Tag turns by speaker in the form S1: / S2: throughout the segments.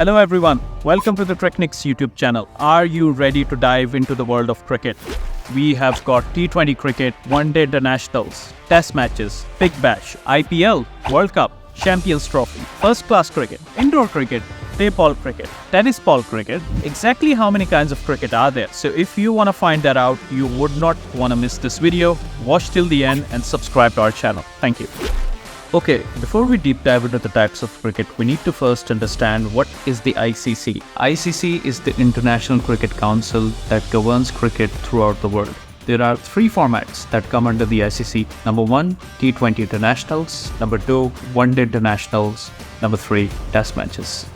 S1: Hello everyone, welcome to the Technics YouTube channel. Are you ready to dive into the world of cricket? We have got T20 cricket, one-day internationals, test matches, Big Bash, IPL, World Cup, Champions Trophy, first-class cricket, indoor cricket, tape ball cricket, tennis ball cricket. Exactly how many kinds of cricket are there? So if you want to find that out, you would not want to miss this video. Watch till the end and subscribe to our channel. Thank you. Okay, before we deep dive into the types of cricket, we need to first understand what is the ICC. ICC is the International Cricket Council that governs cricket throughout the world. There are three formats that come under the ICC. Number 1, T20 internationals. Number 2, one-day internationals. Number 3, test matches.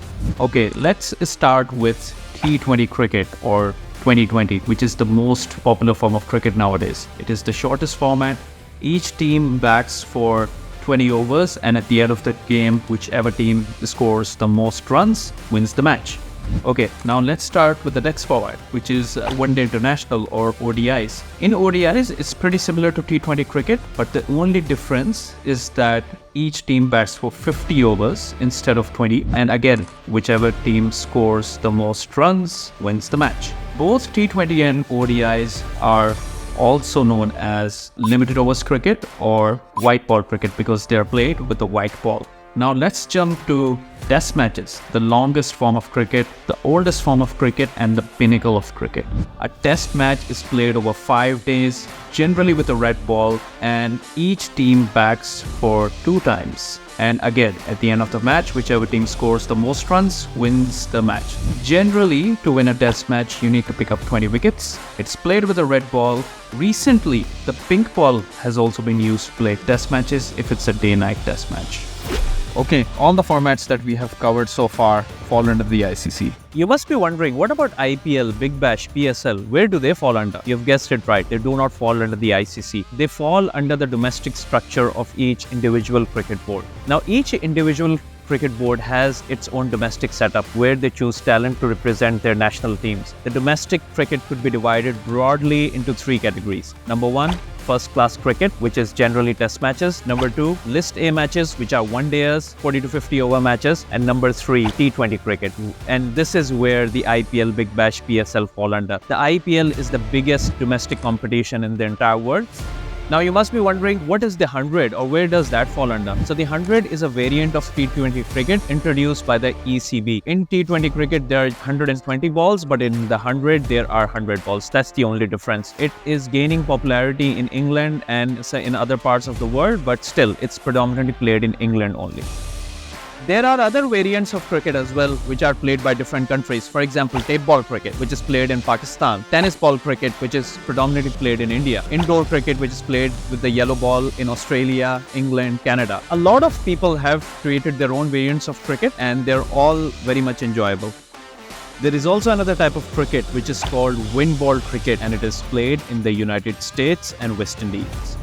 S1: Okay, let's start with T20 cricket or 2020, which is the most popular form of cricket nowadays. It is the shortest format. Each team bats for 20 overs, and at the end of the game, whichever team scores the most runs wins the match. Okay, now let's start with the next format, which is one-day international or ODIs. In ODIs, it's pretty similar to T20 cricket, but the only difference is that each team bats for 50 overs instead of 20, and again, whichever team scores the most runs wins the match. Both T20 and ODIs are also known as limited overs cricket or white ball cricket because they are played with the white ball. Now let's jump to test matches, the longest form of cricket, the oldest form of cricket, and the pinnacle of cricket. A test match is played over 5 days, generally with a red ball, and each team bats for 2 times. And again, at the end of the match, whichever team scores the most runs wins the match. Generally, to win a test match, you need to pick up 20 wickets. It's played with a red ball. Recently, the pink ball has also been used to play test matches if it's a day-night test match. Okay, all the formats that we have covered so far fall under the ICC. You must be wondering, what about IPL, Big Bash, PSL? Where do they fall under? You've guessed it right, they do not fall under the ICC. They fall under the domestic structure of each individual cricket board. Now, each individual cricket board has its own domestic setup where they choose talent to represent their national teams. The domestic cricket could be divided broadly into 3 categories. Number 1, first-class cricket, which is generally test matches. Number 2, list A matches, which are one-dayers, 40 to 50 over matches. And number 3, T20 cricket. And this is where the IPL, Big Bash, PSL fall under. The IPL is the biggest domestic competition in the entire world. Now you must be wondering, what is the 100 or where does that fall under? So the 100 is a variant of T20 cricket introduced by the ECB. In T20 cricket, there are 120 balls, but in the 100, there are 100 balls. That's the only difference. It is gaining popularity in England and in other parts of the world, but still, it's predominantly played in England only. There are other variants of cricket as well, which are played by different countries. For example, tape ball cricket, which is played in Pakistan. Tennis ball cricket, which is predominantly played in India. Indoor cricket, which is played with the yellow ball in Australia, England, Canada. A lot of people have created their own variants of cricket, and they're all very much enjoyable. There is also another type of cricket, which is called wind ball cricket, and it is played in the United States and West Indies.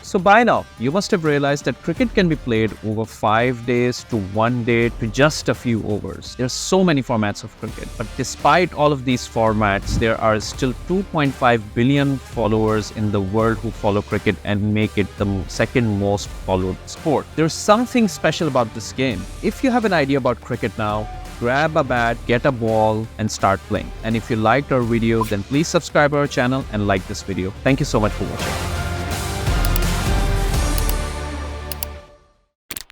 S1: So by now, you must have realized that cricket can be played over 5 days to 1 day to just a few overs. There are so many formats of cricket, but despite all of these formats, there are still 2.5 billion followers in the world who follow cricket and make it the second most followed sport. There's something special about this game. If you have an idea about cricket now, grab a bat, get a ball, and start playing. And if you liked our video, then please subscribe our channel and like this video. Thank you so much for watching.